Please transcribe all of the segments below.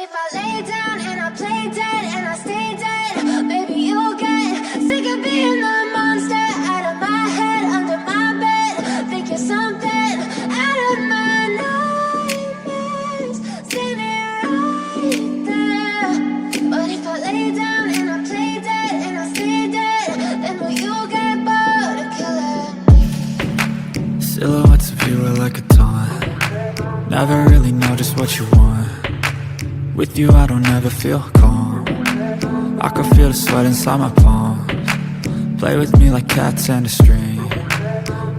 if I lay down and I play dead and I stay dead, maybe you'll get sick of being the monster out of my head, under my bed. Think you're something out of my nightmares. See me right there. But if I lay down and I play dead and I stay dead, then will you get bored of killing me? Silhouettes of you are like a taunt. Never really know just what you want. With you I don't ever feel calm. I can feel the sweat inside my palms. Play with me like cats and a string.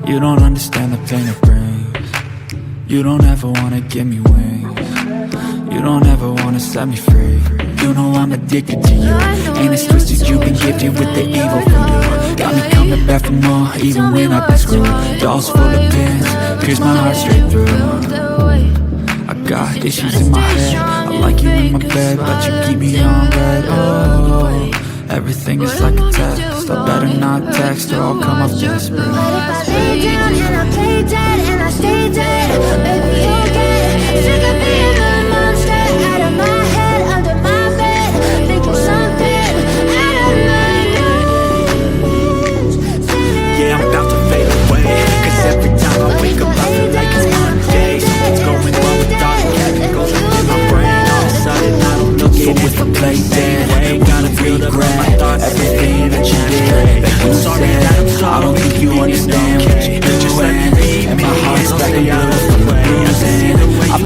You don't understand the pain it brings. You don't ever wanna give me wings. You don't ever wanna set me free. You know I'm addicted to you. Ain't it's twisted, you've been gifted with the evil voodoo. Got me coming back for more, even when I've been screwed. Dolls full of pins, pierce my heart straight through. I got issues in my head. I like you in my bed, but you keep me on red. Oh, everything is like a test. I better not text or I'll come off desperate. But if I lay down and I play dead